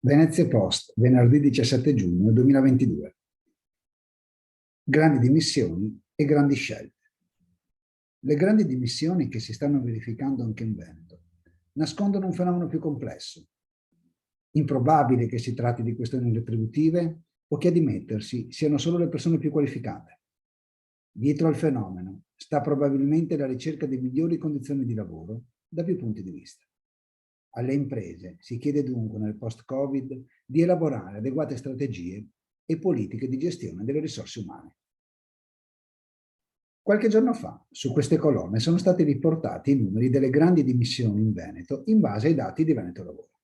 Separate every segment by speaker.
Speaker 1: Venezia Post, venerdì 17 giugno 2022. Grandi dimissioni e grandi scelte. Le grandi dimissioni che si stanno verificando anche in Veneto nascondono un fenomeno più complesso. Improbabile che si tratti di questioni retributive o che a dimettersi siano solo le persone più qualificate. Dietro al fenomeno sta probabilmente la ricerca di migliori condizioni di lavoro da più punti di vista. Alle imprese si chiede dunque nel post-Covid di elaborare adeguate strategie e politiche di gestione delle risorse umane. Qualche giorno fa su queste colonne sono stati riportati i numeri delle grandi dimissioni in Veneto in base ai dati di Veneto Lavoro.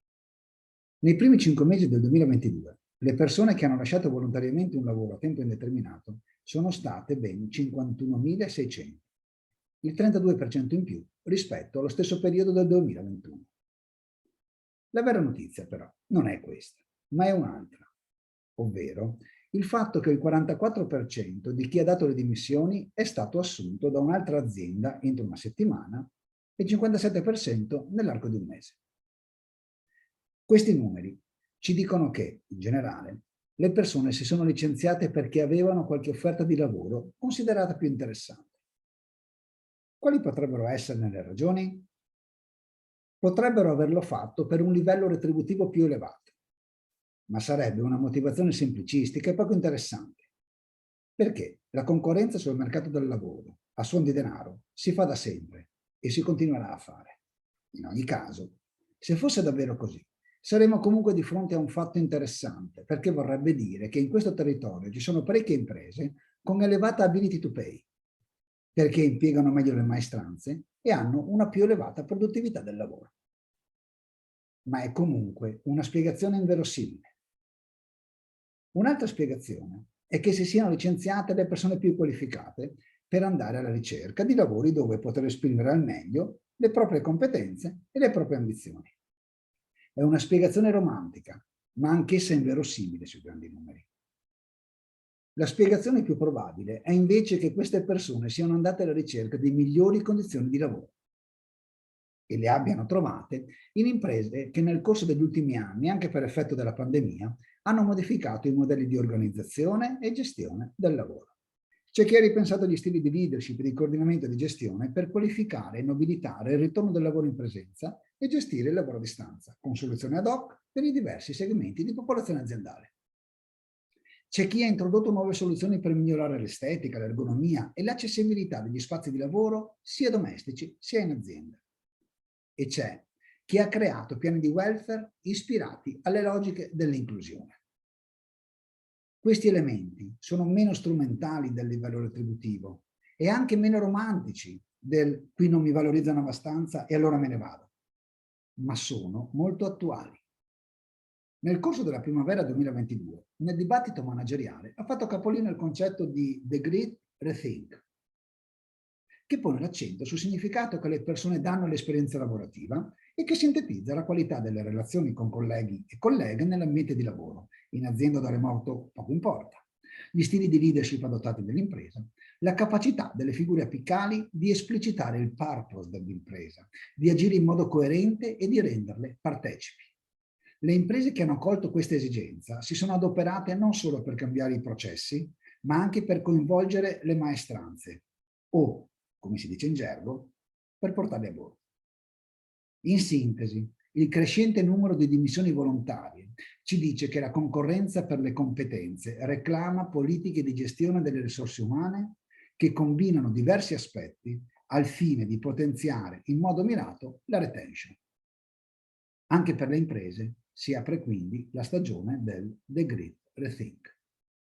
Speaker 1: Nei primi 5 mesi del 2022 le persone che hanno lasciato volontariamente un lavoro a tempo indeterminato sono state ben 51.600, il 32% in più rispetto allo stesso periodo del 2021. La vera notizia però non è questa, ma è un'altra, ovvero il fatto che il 44% di chi ha dato le dimissioni è stato assunto da un'altra azienda entro una settimana e il 57% nell'arco di un mese. Questi numeri ci dicono che, in generale, le persone si sono licenziate perché avevano qualche offerta di lavoro considerata più interessante. Quali potrebbero esserne le ragioni? Potrebbero averlo fatto per un livello retributivo più elevato, ma sarebbe una motivazione semplicistica e poco interessante, perché la concorrenza sul mercato del lavoro a suon di denaro si fa da sempre e si continuerà a fare. In ogni caso, se fosse davvero così, saremmo comunque di fronte a un fatto interessante, perché vorrebbe dire che in questo territorio ci sono parecchie imprese con elevata ability to pay, perché impiegano meglio le maestranze e hanno una più elevata produttività del lavoro. Ma è comunque una spiegazione inverosimile. Un'altra spiegazione è che si siano licenziate le persone più qualificate per andare alla ricerca di lavori dove poter esprimere al meglio le proprie competenze e le proprie ambizioni. È una spiegazione romantica, ma anch'essa inverosimile sui grandi numeri. La spiegazione più probabile è invece che queste persone siano andate alla ricerca di migliori condizioni di lavoro e le abbiano trovate in imprese che nel corso degli ultimi anni, anche per effetto della pandemia, hanno modificato i modelli di organizzazione e gestione del lavoro. C'è chi ha ripensato gli stili di leadership e di coordinamento e di gestione per qualificare e nobilitare il ritorno del lavoro in presenza e gestire il lavoro a distanza, con soluzioni ad hoc per i diversi segmenti di popolazione aziendale. C'è chi ha introdotto nuove soluzioni per migliorare l'estetica, l'ergonomia e l'accessibilità degli spazi di lavoro sia domestici sia in azienda. E c'è chi ha creato piani di welfare ispirati alle logiche dell'inclusione. Questi elementi sono meno strumentali del livello retributivo e anche meno romantici del qui non mi valorizzano abbastanza e allora me ne vado, ma sono molto attuali. Nel corso della primavera 2022, nel dibattito manageriale ha fatto capolino il concetto di The Great Rethink, che pone l'accento sul significato che le persone danno all'esperienza lavorativa e che sintetizza la qualità delle relazioni con colleghi e colleghe nell'ambiente di lavoro, in azienda da remoto poco importa, gli stili di leadership adottati dall'impresa, la capacità delle figure apicali di esplicitare il purpose dell'impresa, di agire in modo coerente e di renderle partecipi. Le imprese che hanno colto questa esigenza si sono adoperate non solo per cambiare i processi, ma anche per coinvolgere le maestranze o, come si dice in gergo, per portarli a bordo. In sintesi, il crescente numero di dimissioni volontarie ci dice che la concorrenza per le competenze reclama politiche di gestione delle risorse umane che combinano diversi aspetti al fine di potenziare in modo mirato la retention. Anche per le imprese si apre quindi la stagione del The Great Rethink.